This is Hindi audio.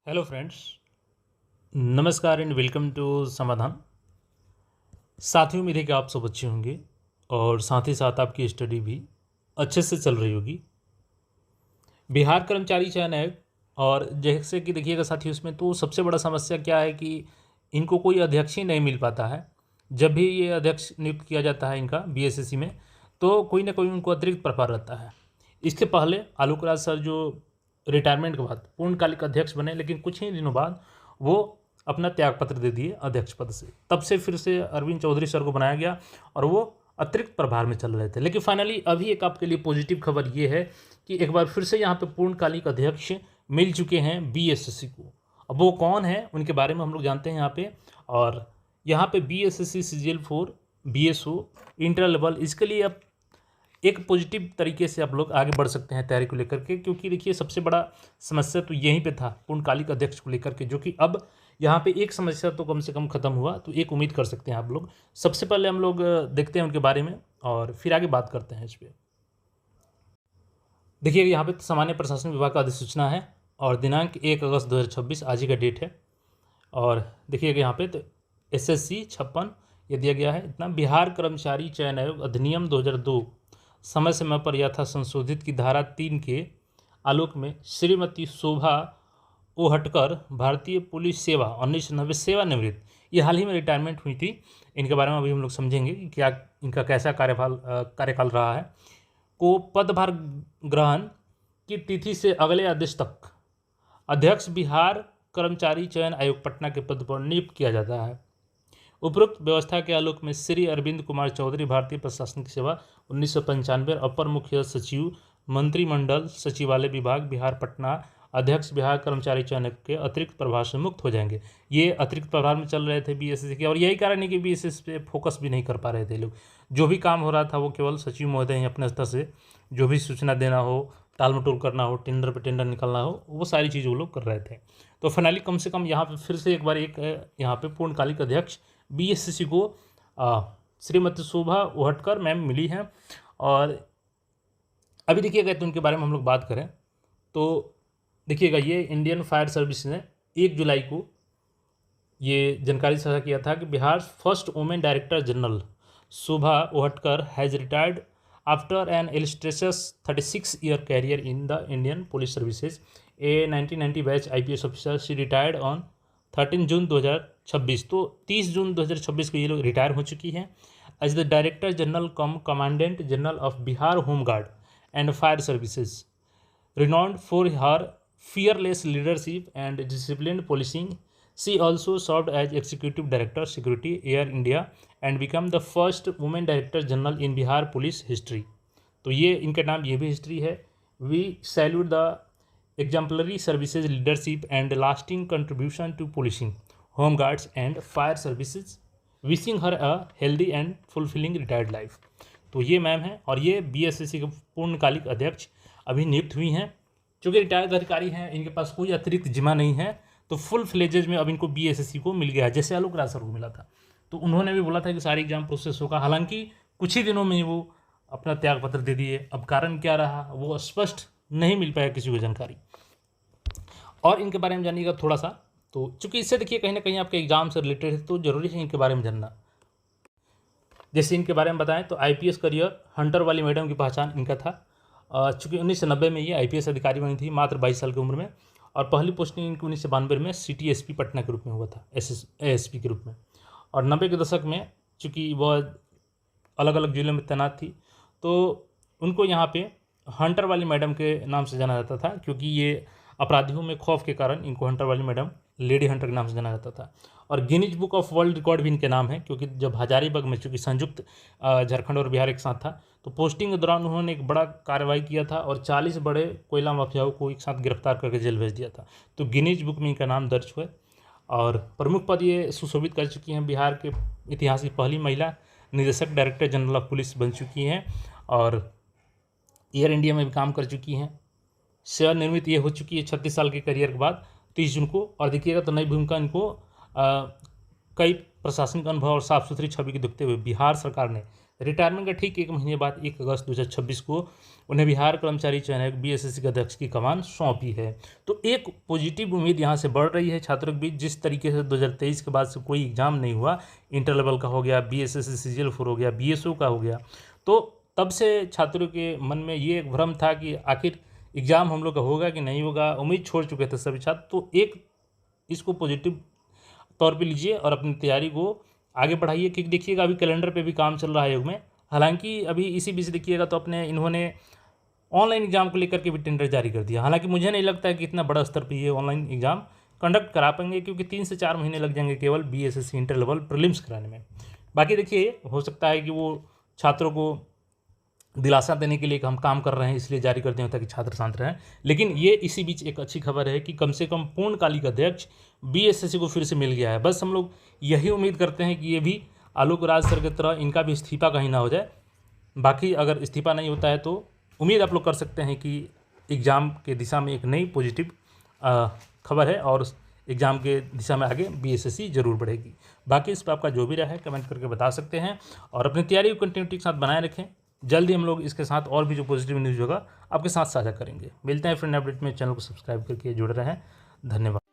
हेलो फ्रेंड्स, नमस्कार एंड वेलकम टू समाधान। साथियों, उम्मीद है कि आप सब अच्छे होंगे और साथ ही साथ आपकी स्टडी भी अच्छे से चल रही होगी। बिहार कर्मचारी चयन आयोग, और जैसे कि देखिएगा साथियों, इसमें तो सबसे बड़ा समस्या क्या है कि इनको कोई अध्यक्ष ही नहीं मिल पाता है। जब भी ये अध्यक्ष नियुक्त किया जाता है इनका बीएसएससी में, तो कोई ना कोई उनको अतिरिक्त प्रभार रहता है। इसके पहले आलोक राज सर जो रिटायरमेंट के बाद पूर्णकालिक अध्यक्ष बने, लेकिन कुछ ही दिनों बाद वो अपना त्यागपत्र दे दिए अध्यक्ष पद से। तब से फिर से अरविंद चौधरी सर को बनाया गया और वो अतिरिक्त प्रभार में चल रहे थे। लेकिन फाइनली अभी एक आपके लिए पॉजिटिव खबर ये है कि एक बार फिर से यहाँ पे पूर्णकालिक अध्यक्ष मिल चुके हैं बीएसएससी को। अब वो कौन है उनके बारे में हम लोग जानते हैं यहाँ पे। और यहाँ पे BSSC CGL 4 BSO inter level, इसके लिए अब एक पॉजिटिव तरीके से आप लोग आगे बढ़ सकते हैं तैयारी को लेकर के, क्योंकि देखिए सबसे बड़ा समस्या तो यहीं पे था पूर्णकालिक अध्यक्ष को लेकर के, जो कि अब यहाँ पे एक समस्या तो कम से कम खत्म हुआ, तो एक उम्मीद कर सकते हैं आप लोग। सबसे पहले हम लोग देखते हैं उनके बारे में और फिर आगे बात करते हैं इस पर। देखिए यहाँ पे सामान्य प्रशासन विभाग का अधिसूचना है और दिनांक 1 अगस्त 2026 आज ही का डेट है। और देखिएगा यहाँ पे तो SSC 56 ये दिया गया है इतना। बिहार कर्मचारी चयन आयोग अधिनियम 2002 समय समय पर यथा संशोधित की धारा 3 के आलोक में श्रीमती शोभा ओहटकर भारतीय पुलिस सेवा 1990 सेवानिवृत्त, ये हाल ही में रिटायरमेंट हुई थी। इनके बारे में अभी हम लोग समझेंगे कि क्या इनका कैसा कार्यकाल रहा है। को पदभार ग्रहण की तिथि से अगले आदेश तक अध्यक्ष बिहार कर्मचारी चयन आयोग पटना के पद पर नियुक्त किया जाता है। उपरोक्त व्यवस्था के आलोक में श्री अरविंद कुमार चौधरी भारतीय प्रशासनिक सेवा 1995 अपर मुख्य सचिव मंत्रिमंडल सचिवालय विभाग बिहार पटना अध्यक्ष बिहार कर्मचारी चयन आयोग के अतिरिक्त प्रभार से मुक्त हो जाएंगे। ये अतिरिक्त प्रभार में चल रहे थे बीएसएससी के, और यही कारण है कि बीएसएससी पे फोकस भी नहीं कर पा रहे थे लोग। जो भी काम हो रहा था वो केवल सचिव महोदय ही अपने स्तर से जो भी सूचना देना हो, टाल मटोल करना हो, टेंडर पे टेंडर निकालना हो, वो सारी चीज़ वो लोग कर रहे थे। तो फाइनली कम से कम यहाँ पे फिर से एक बार एक यहाँ पे पूर्णकालिक अध्यक्ष बीएसएससी को श्रीमती शोभा ओहटकर मैम मिली हैं। और अभी देखिएगा तो उनके बारे में हम लोग बात करें तो देखिएगा ये इंडियन फायर सर्विस ने 1 जुलाई को ये जानकारी साझा किया था कि Bihar first women director general Shobha Ohatkar has retired after an illustrious 36-year career in the Indian police services. A 1990 batch IPS officer, she retired on 13 June 2026। तो 30 जून 2026 को ये लोग रिटायर हो चुकी हैं as the director general cum commandant general of Bihar home guard and fire services, renowned for her fearless leadership and disciplined policing. She also served as Executive Director, Security, Air India and became the first woman Director General in Bihar Police history. तो ये इनका नाम ये भी हिस्ट्री है। We salute the exemplary services, leadership and lasting contribution to policing, home guards and fire services, wishing her a healthy and fulfilling retired life. तो ये मैम है और ये बीएसएससी के पूर्णकालिक अध्यक्ष अभी नियुक्त हुई हैं। चूँकि रिटायर्ड अधिकारी हैं, इनके पास कोई अतिरिक्त जिम्मा नहीं है, तो फुल फ्लेजेज में अब इनको बीएसएससी को मिल गया है, जैसे आलोक राज सर को मिला था। तो उन्होंने भी बोला था कि सारी एग्जाम प्रोसेस होगा, हालांकि कुछ ही दिनों में वो अपना त्यागपत्र दे दिए। अब कारण क्या रहा वो स्पष्ट नहीं मिल पाया किसी को जानकारी। और इनके बारे में जानिएगा थोड़ा सा, तो चूँकि इससे देखिए कहीं ना कहीं आपके एग्जाम से रिलेटेड है, तो जरूरी है इनके बारे में जानना। जैसे इनके बारे में बताएं तो आईपीएस करियर हंटर वाली मैडम की पहचान इनका था। चूँकि 1990 में ये आईपीएस अधिकारी बनी थी मात्र 22 साल की उम्र में, और पहली पोस्टिंग इनकी 1992 में सिटी पटना के रूप में हुआ था, एएसपी के रूप में। और 90 के दशक में चूँकि वह अलग अलग जिलों में तैनात थी, तो उनको यहाँ पे हंटर वाली मैडम के नाम से जाना जाता था, क्योंकि ये अपराधियों में खौफ के कारण इनको हंटर वाली मैडम, लेडी हंटर के नाम से जाना जाता था। और Guinness book of world record भी इनके नाम है, क्योंकि जब हजारीबाग में चूँकि संयुक्त झारखंड और बिहार एक साथ था, तो पोस्टिंग के दौरान उन्होंने एक बड़ा कार्रवाई किया था और 40 बड़े कोयला माफियाओं को एक साथ गिरफ्तार करके जेल भेज दिया था। तो गिनीज बुक में इनका नाम दर्ज हुआ और प्रमुख पद ये सुशोभित कर चुकी हैं। बिहार के इतिहास की पहली महिला निदेशक डायरेक्टर जनरल ऑफ पुलिस बन चुकी हैं और एयर इंडिया में भी काम कर चुकी हैं। सेवानिवृत्त ये हो चुकी है 36 साल के करियर के बाद 30 जून को। और देखिएगा तो नई भूमिका इनको कई प्रशासनिक अनुभव और साफ सुथरी छवि के देखते हुए बिहार सरकार ने रिटायरमेंट का ठीक 1 महीने बाद 1 अगस्त 2026 को उन्हें बिहार कर्मचारी चयन आयोग बीएसएससी के अध्यक्ष की कमान सौंपी है। तो एक पॉजिटिव उम्मीद यहाँ से बढ़ रही है छात्रों के बीच। जिस तरीके से 2023 के बाद से कोई एग्जाम नहीं हुआ, इंटर लेवल का हो गया, बीएसएससी सीजीएल 4 हो गया, बीएसओ का हो गया, तो तब से छात्रों के मन में ये एक भ्रम था कि आखिर एग्ज़ाम हम लोग का होगा कि नहीं होगा, उम्मीद छोड़ चुके थे सभी छात्र। तो एक इसको पॉजिटिव तौर पे लीजिए और अपनी तैयारी को आगे बढ़ाइए, क्योंकि देखिएगा अभी कैलेंडर पे भी काम चल रहा है योग में। हालांकि अभी इसी बीच देखिएगा तो इन्होंने ऑनलाइन एग्जाम को लेकर के भी टेंडर जारी कर दिया। हालांकि मुझे नहीं लगता है कि इतना बड़ा स्तर पर ये ऑनलाइन एग्जाम कंडक्ट करा पाएंगे, क्योंकि 3 से 4 महीने लग जाएंगे केवल बीएसएससी इंटर लेवल प्रीलिम्स कराने में। बाकी देखिए, हो सकता है कि वो छात्रों को दिलासा देने के लिए हम काम कर रहे हैं इसलिए जारी करते हैं ताकि छात्र शांत रहें। लेकिन ये इसी बीच एक अच्छी खबर है कि कम से कम पूर्णकालिक अध्यक्ष बीएसएससी को फिर से मिल गया है। बस हम लोग यही उम्मीद करते हैं कि ये भी आलोक राज सर की तरह इनका भी इस्तीफा कहीं ना हो जाए। बाकी अगर इस्तीफा नहीं होता है तो उम्मीद आप लोग कर सकते हैं कि एग्ज़ाम के दिशा में एक नई पॉजिटिव खबर है और एग्ज़ाम के दिशा में आगे बीएसएससी जरूर बढ़ेगी। बाकी इस पर आपका जो भी राय है कमेंट करके बता सकते हैं और अपनी तैयारी को कंटिन्यूटी के साथ बनाए रखें। जल्दी हम लोग इसके साथ और भी जो पॉजिटिव न्यूज़ होगा आपके साथ साझा करेंगे। मिलते हैं फिर नए अपडेट में। चैनल को सब्सक्राइब करके जुड़े रहें। धन्यवाद।